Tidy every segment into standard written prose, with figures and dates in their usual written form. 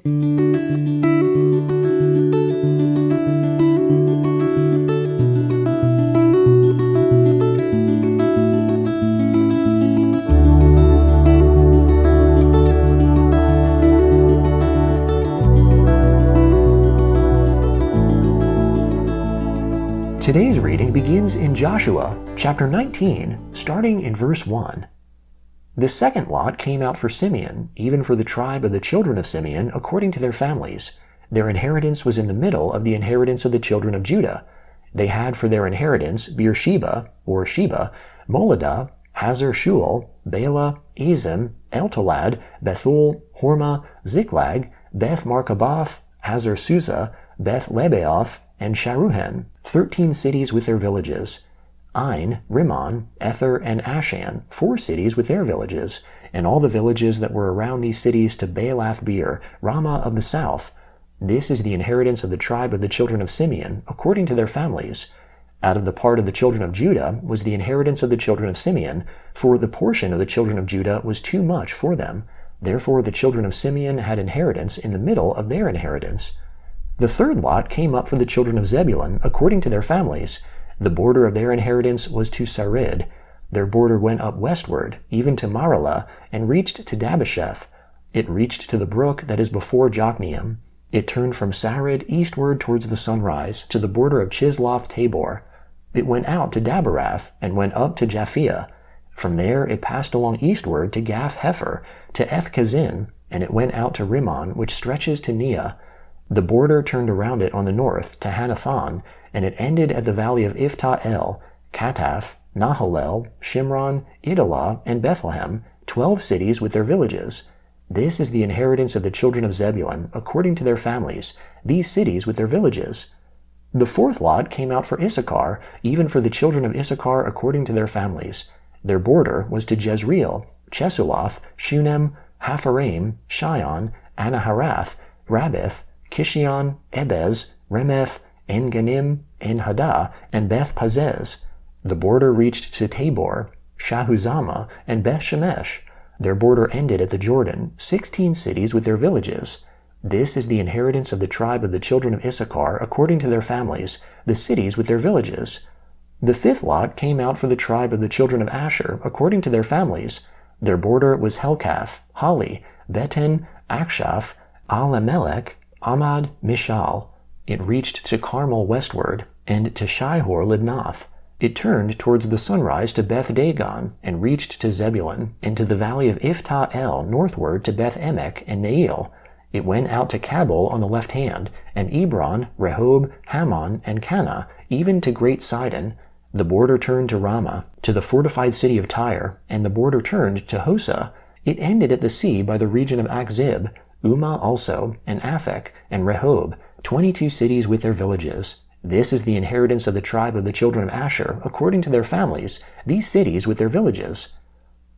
Today's reading begins in Joshua, chapter 19, starting in verse 1. The second lot came out for Simeon, even for the tribe of the children of Simeon, according to their families. Their inheritance was in the middle of the inheritance of the children of Judah. They had for their inheritance Beersheba, or Sheba, Moladah, Hazar-Shual, Bela, Ezim, Eltolad, Bethul, Hormah, Ziklag, Beth-Markaboth, Hazar-Susa, Beth-Lebaoth, and Sharuhen, 13 cities with their villages. Ain, Rimmon, Ether, and Ashan, 4 cities with their villages, and all the villages that were around these cities to Baalath-beer, Ramah of the south. This is the inheritance of the tribe of the children of Simeon, according to their families. Out of the part of the children of Judah was the inheritance of the children of Simeon, for the portion of the children of Judah was too much for them. Therefore the children of Simeon had inheritance in the middle of their inheritance. The third lot came up for the children of Zebulun, according to their families. The border of their inheritance was to Sarid. Their border went up westward, even to Maralah, and reached to Dabasheth. It reached to the brook that is before Jokneam. It turned from Sarid eastward towards the sunrise, to the border of Chisloth-Tabor. It went out to Dabarath, and went up to Japhia. From there it passed along eastward to Gath-Hepher, to Eth-Kazin, and it went out to Rimmon, which stretches to Neah. The border turned around it on the north to Hanathon, and it ended at the valley of Iphta-El, Katath, Nahalel, Shimron, Idalah, and Bethlehem, 12 cities with their villages. This is the inheritance of the children of Zebulun, according to their families, these cities with their villages. The fourth lot came out for Issachar, even for the children of Issachar according to their families. Their border was to Jezreel, Chesuloth, Shunem, Hapharaim, Shion, Anaharath, Rabbith, Kishion, Ebez, Remeth, En-Ganim, En-Haddah, and Beth-Pazez. The border reached to Tabor, Shahuzama, and Beth-Shemesh. Their border ended at the Jordan, 16 cities with their villages. This is the inheritance of the tribe of the children of Issachar according to their families, the cities with their villages. The fifth lot came out for the tribe of the children of Asher according to their families. Their border was Helkath, Hali, Beten, Akshaph, Al-Amelech, Amad, Mishal. It reached to Carmel westward, and to Shihor-Libnath. It turned towards the sunrise to Beth-Dagon, and reached to Zebulun, and to the valley of Iphta-El northward to Beth-Emek and Nael. It went out to Kabul on the left hand, and Ebron, Rehob, Hammon, and Cana, even to Great Sidon. The border turned to Ramah, to the fortified city of Tyre, and the border turned to Hosa. It ended at the sea by the region of Akzib, Umah also, and Aphek, and Rehob, 22 cities with their villages. This is the inheritance of the tribe of the children of Asher, according to their families, these cities with their villages.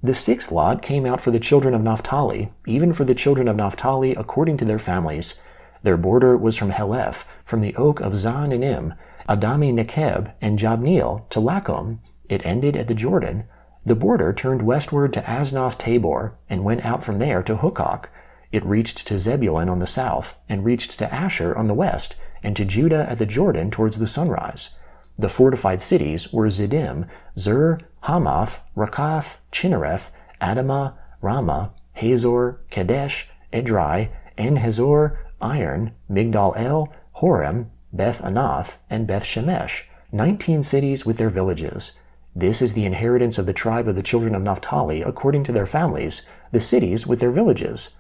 The sixth lot came out for the children of Naphtali, even for the children of Naphtali, according to their families. Their border was from Heleph, from the oak of Zananim, Adami-Nekeb, and Jabneel, to Lakum. It ended at the Jordan. The border turned westward to Aznoth-Tabor, and went out from there to Hukok. It reached to Zebulun on the south, and reached to Asher on the west, and to Judah at the Jordan towards the sunrise. The fortified cities were Ziddim, Zur, Hamath, Rakath, Chinnereth, Adamah, Ramah, Hazor, Kadesh, Edrei, En-Hazor, Iron, Migdal-El, Horem, Beth-Anath, and Beth-Shemesh, 19 cities with their villages. This is the inheritance of the tribe of the children of Naphtali according to their families, the cities with their villages.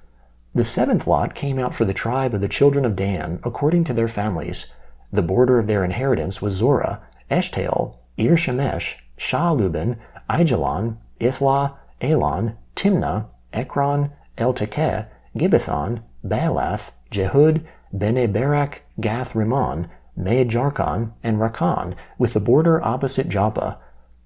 The seventh lot came out for the tribe of the children of Dan, according to their families. The border of their inheritance was Zorah, Eshtaol, Ir-Shemesh, Shah-Luban, Aijalon, Ithlah, Elon, Timnah, Ekron, El-Tekeh, Gibbethon, Baalath, Jehud, Bene-Berak, Gath-Rimmon, Me-Jarkon, and Rakan, with the border opposite Joppa.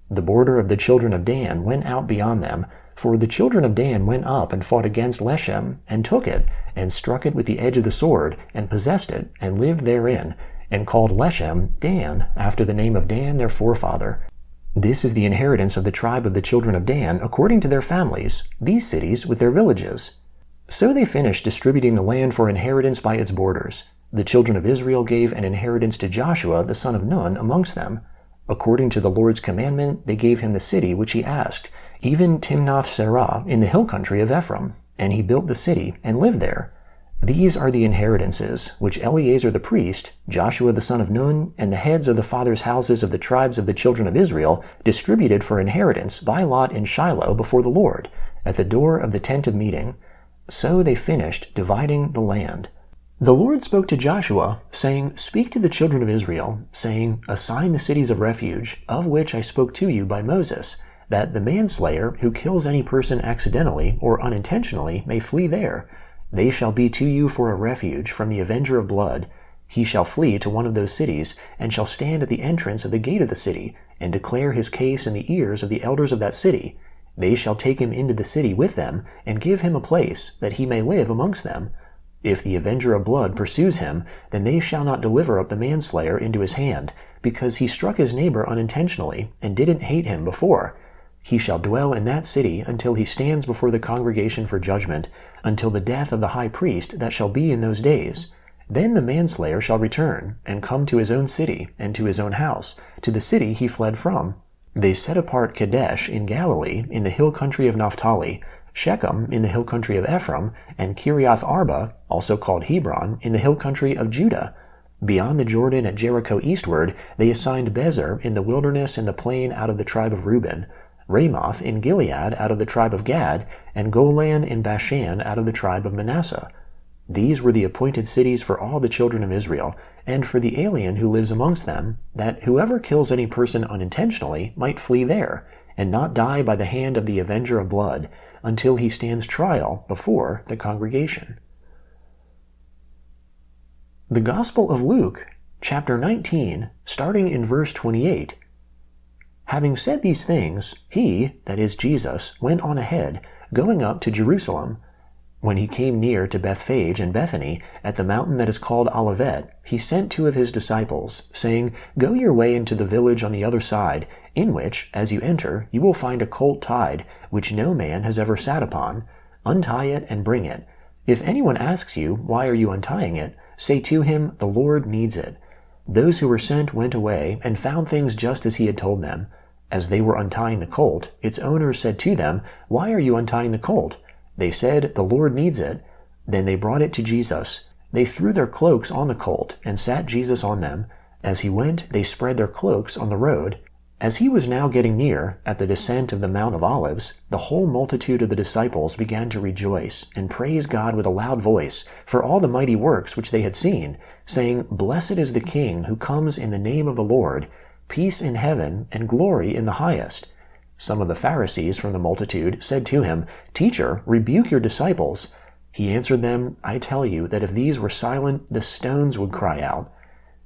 The border of the children of Dan went out beyond them, for the children of Dan went up and fought against Leshem, and took it, and struck it with the edge of the sword, and possessed it, and lived therein, and called Leshem Dan, after the name of Dan their forefather. This is the inheritance of the tribe of the children of Dan, according to their families, these cities with their villages. So they finished distributing the land for inheritance by its borders. The children of Israel gave an inheritance to Joshua the son of Nun amongst them. According to the Lord's commandment, they gave him the city which he asked, even Timnath-serah in the hill country of Ephraim, and he built the city and lived there. These are the inheritances which Eleazar the priest, Joshua the son of Nun, and the heads of the fathers' houses of the tribes of the children of Israel distributed for inheritance by lot in Shiloh before the Lord, at the door of the tent of meeting. So they finished dividing the land. The Lord spoke to Joshua, saying, Speak to the children of Israel, saying, Assign the cities of refuge, of which I spoke to you by Moses, that the manslayer who kills any person accidentally or unintentionally may flee there. They shall be to you for a refuge from the avenger of blood. He shall flee to one of those cities, and shall stand at the entrance of the gate of the city, and declare his case in the ears of the elders of that city. They shall take him into the city with them, and give him a place, that he may live amongst them. If the avenger of blood pursues him, then they shall not deliver up the manslayer into his hand, because he struck his neighbor unintentionally, and didn't hate him before. He shall dwell in that city until he stands before the congregation for judgment, until the death of the high priest that shall be in those days. Then the manslayer shall return, and come to his own city, and to his own house, to the city he fled from. They set apart Kadesh in Galilee, in the hill country of Naphtali, Shechem in the hill country of Ephraim, and Kiriath Arba, also called Hebron, in the hill country of Judah. Beyond the Jordan at Jericho eastward, they assigned Bezer in the wilderness in the plain out of the tribe of Reuben, Ramoth in Gilead out of the tribe of Gad, and Golan in Bashan out of the tribe of Manasseh. These were the appointed cities for all the children of Israel, and for the alien who lives amongst them, that whoever kills any person unintentionally might flee there, and not die by the hand of the avenger of blood, until he stands trial before the congregation. The Gospel of Luke, chapter 19, starting in verse 28. Having said these things, he, that is Jesus, went on ahead, going up to Jerusalem. When he came near to Bethphage and Bethany, at the mountain that is called Olivet, he sent 2 of his disciples, saying, Go your way into the village on the other side, in which, as you enter, you will find a colt tied, which no man has ever sat upon. Untie it and bring it. If anyone asks you, Why are you untying it? Say to him, The Lord needs it. Those who were sent went away, and found things just as he had told them. As they were untying the colt, its owners said to them, Why are you untying the colt? They said, The Lord needs it. Then they brought it to Jesus. They threw their cloaks on the colt, and sat Jesus on them. As he went, they spread their cloaks on the road. As he was now getting near, at the descent of the Mount of Olives, the whole multitude of the disciples began to rejoice, and praise God with a loud voice, for all the mighty works which they had seen, saying, Blessed is the King who comes in the name of the Lord, peace in heaven, and glory in the highest. Some of the Pharisees from the multitude said to him, Teacher, rebuke your disciples. He answered them, I tell you that if these were silent, the stones would cry out.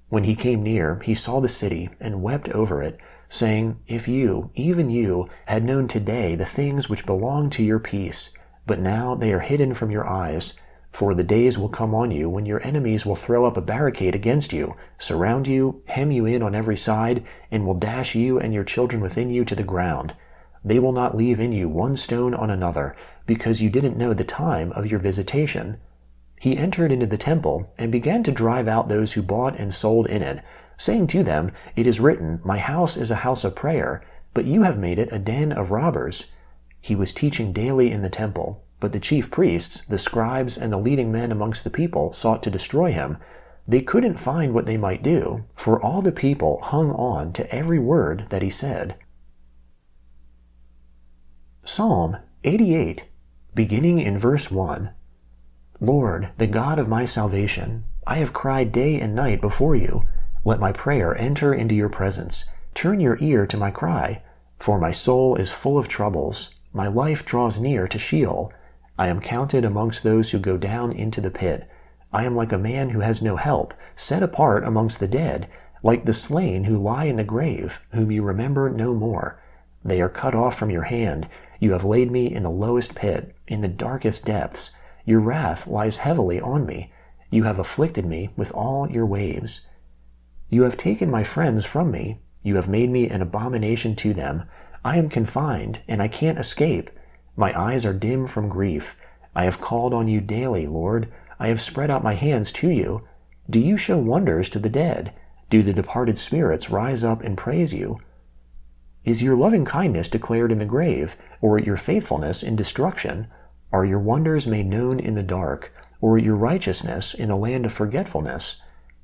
When he came near, he saw the city, and wept over it, saying, If you, even you, had known today the things which belong to your peace, but now they are hidden from your eyes. For the days will come on you when your enemies will throw up a barricade against you, surround you, hem you in on every side, and will dash you and your children within you to the ground. They will not leave in you one stone on another, because you didn't know the time of your visitation. He entered into the temple, and began to drive out those who bought and sold in it, saying to them, It is written, My house is a house of prayer, but you have made it a den of robbers. He was teaching daily in the temple, but the chief priests, the scribes, and the leading men amongst the people sought to destroy him. They couldn't find what they might do, for all the people hung on to every word that he said. Psalm 88, beginning in verse 1. Lord, the God of my salvation, I have cried day and night before you. Let my prayer enter into your presence. Turn your ear to my cry, for my soul is full of troubles. My life draws near to Sheol. I am counted amongst those who go down into the pit. I am like a man who has no help, set apart amongst the dead, like the slain who lie in the grave, whom you remember no more. They are cut off from your hand. You have laid me in the lowest pit, in the darkest depths. Your wrath lies heavily on me. You have afflicted me with all your waves. You have taken my friends from me. You have made me an abomination to them. I am confined, and I can't escape. My eyes are dim from grief. I have called on you daily, Lord. I have spread out my hands to you. Do you show wonders to the dead? Do the departed spirits rise up and praise you? Is your loving kindness declared in the grave, or your faithfulness in destruction? Are your wonders made known in the dark, or your righteousness in a land of forgetfulness?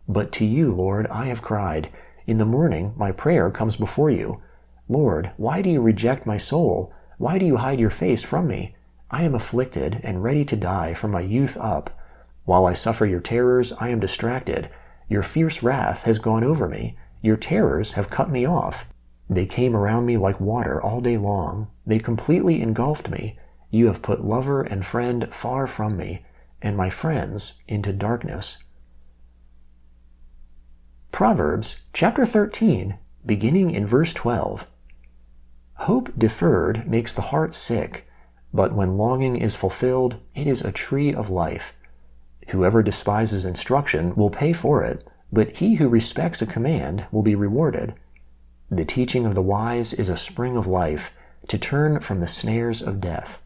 But to you, Lord, I have cried. In the morning my prayer comes before you. Lord, why do you reject my soul? Why do you hide your face from me? I am afflicted and ready to die from my youth up. While I suffer your terrors, I am distracted. Your fierce wrath has gone over me. Your terrors have cut me off. They came around me like water all day long. They completely engulfed me. You have put lover and friend far from me, and my friends into darkness. Proverbs chapter 13, beginning in verse 12. Hope deferred makes the heart sick, but when longing is fulfilled, it is a tree of life. Whoever despises instruction will pay for it, but he who respects a command will be rewarded. The teaching of the wise is a spring of life, to turn from the snares of death.